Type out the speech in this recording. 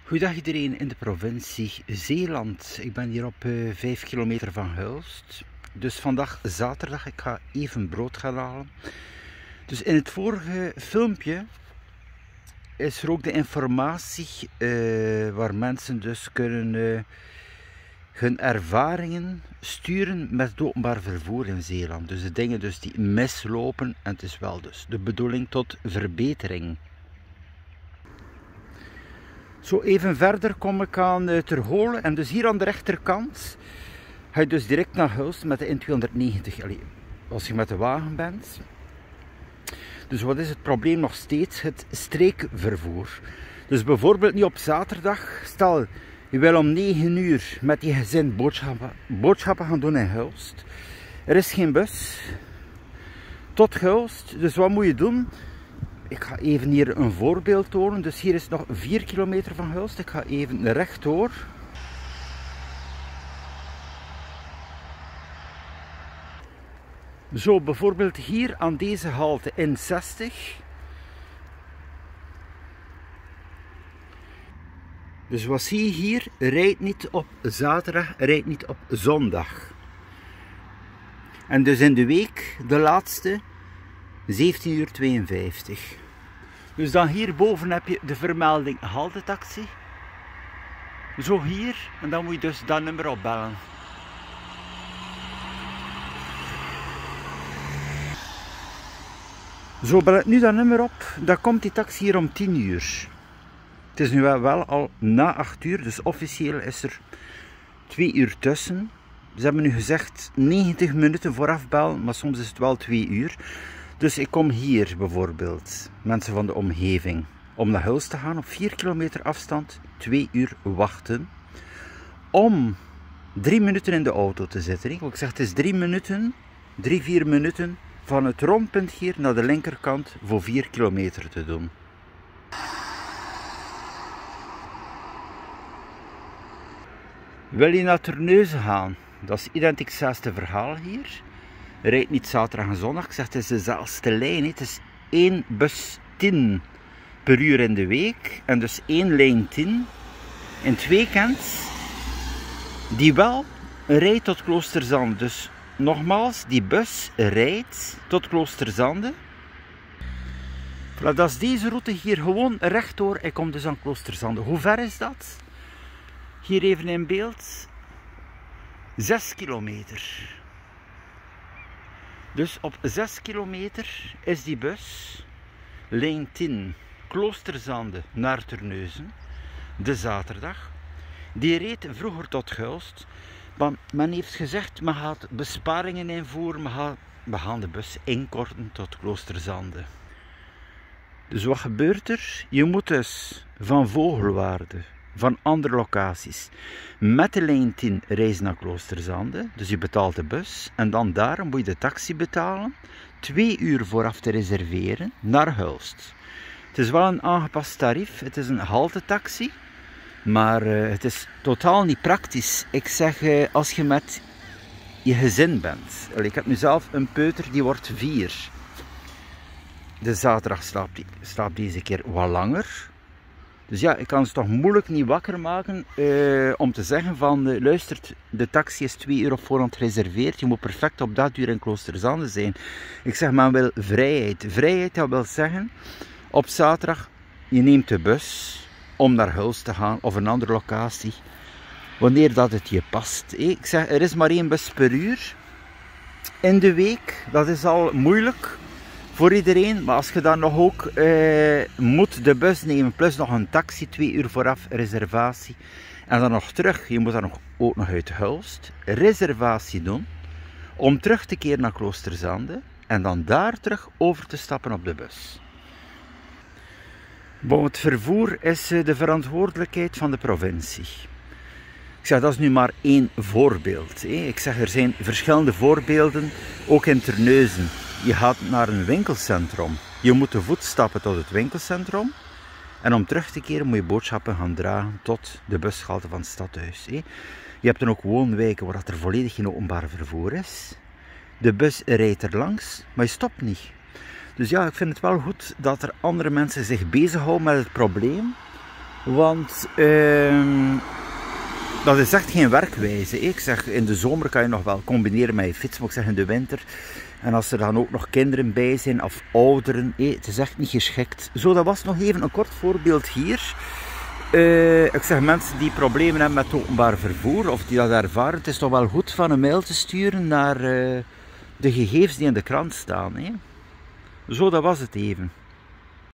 Goedendag iedereen in de provincie Zeeland. Ik ben hier op 5 kilometer van Hulst. Dus vandaag zaterdag, ik ga even brood gaan halen. Dus in het vorige filmpje is er ook de informatie waar mensen dus kunnen hun ervaringen sturen met het openbaar vervoer in Zeeland. Dus de dingen dus die mislopen en het is wel dus de bedoeling tot verbetering. Zo even verder kom ik aan Ter Holen en dus hier aan de rechterkant ga je dus direct naar Hulst met de N290 als je met de wagen bent. Dus wat is het probleem nog steeds? Het streekvervoer. Dus bijvoorbeeld nu op zaterdag, stel je wil om 9 uur met je gezin boodschappen gaan doen in Hulst. Er is geen bus tot Hulst, dus wat moet je doen? Ik ga even hier een voorbeeld tonen. Dus hier is nog 4 kilometer van Hulst. Ik ga even rechtdoor. Zo, bijvoorbeeld hier aan deze halte in 60. Dus wat zie je hier? Rijdt niet op zaterdag, rijdt niet op zondag. En dus in de week, de laatste, 17:52. Dus dan hierboven heb je de vermelding haltetaxi. Zo hier, en dan moet je dus dat nummer opbellen. Zo, bel ik nu dat nummer op, dan komt die taxi hier om 10 uur. Het is nu wel al na 8 uur, dus officieel is er 2 uur tussen. Ze hebben nu gezegd 90 minuten vooraf bellen, maar soms is het wel 2 uur. Dus ik kom hier bijvoorbeeld, mensen van de omgeving, om naar Hulst te gaan op 4 kilometer afstand, 2 uur wachten. Om 3 minuten in de auto te zitten. Ik zeg, het is 3 minuten, 3-4 minuten van het rondpunt hier naar de linkerkant voor 4 kilometer te doen. Wil je naar Terneuzen gaan? Dat is identiek hetzelfde verhaal hier. Rijdt niet zaterdag en zondag. Ik zeg, het is dezelfde lijn. Het is 1 bus 10 per uur in de week. En dus 1 lijn 10 in het weekend. Die wel rijdt tot Kloosterzande. Dus nogmaals, die bus rijdt tot Kloosterzande. Voilà, dat is deze route hier gewoon rechtdoor. Ik kom dus aan Kloosterzande. Hoe ver is dat? Hier even in beeld. 6 kilometer. Dus op 6 kilometer is die bus, lijn 10, Kloosterzande naar Terneuzen, de zaterdag. Die reed vroeger tot Hulst, maar men heeft gezegd, men gaat besparingen invoeren, we gaan de bus inkorten tot Kloosterzande. Dus wat gebeurt er? Je moet dus van Vogelwaarde, van andere locaties, met de lijn 10 reizen naar Kloosterzande. Dus je betaalt de bus en dan daar moet je de taxi betalen. 2 uur vooraf te reserveren naar Hulst. Het is wel een aangepast tarief. Het is een haltetaxi. Maar het is totaal niet praktisch. Ik zeg, als je met je gezin bent. Ik heb nu zelf een peuter, die wordt 4. De zaterdag slaapt deze keer wat langer. Dus ja, ik kan ze toch moeilijk niet wakker maken om te zeggen van, luistert, de taxi is 2 uur op voorhand gereserveerd, je moet perfect op dat uur in Kloosterzande zijn. Ik zeg, men wil vrijheid. Vrijheid, dat wil zeggen, op zaterdag, je neemt de bus om naar Hulst te gaan of een andere locatie, wanneer dat het je past. Ik zeg, er is maar 1 bus per uur in de week, dat is al moeilijk voor iedereen, maar als je dan nog ook moet de bus nemen, plus nog een taxi, 2 uur vooraf reservatie, en dan nog terug, je moet dan ook nog uit Hulst, reservatie doen, om terug te keren naar Kloosterzande, en dan daar terug over te stappen op de bus. Bon, het vervoer is de verantwoordelijkheid van de provincie. Ik zeg, dat is nu maar 1 voorbeeld. Ik zeg, er zijn verschillende voorbeelden, ook in Terneuzen. Je gaat naar een winkelcentrum. Je moet te voet stappen tot het winkelcentrum. En om terug te keren moet je boodschappen gaan dragen tot de bushalte van het stadhuis. Je hebt dan ook woonwijken waar er volledig geen openbaar vervoer is. De bus rijdt er langs, maar je stopt niet. Dus ja, ik vind het wel goed dat er andere mensen zich bezighouden met het probleem. Want dat is echt geen werkwijze. Ik zeg, in de zomer kan je nog wel combineren met je fiets, maar ik zeg in de winter. En als er dan ook nog kinderen bij zijn of ouderen, het is echt niet geschikt. Zo, dat was nog even een kort voorbeeld hier. Ik zeg, mensen die problemen hebben met openbaar vervoer of die dat ervaren, het is toch wel goed van een mail te sturen naar de gegevens die in de krant staan. Zo, dat was het even.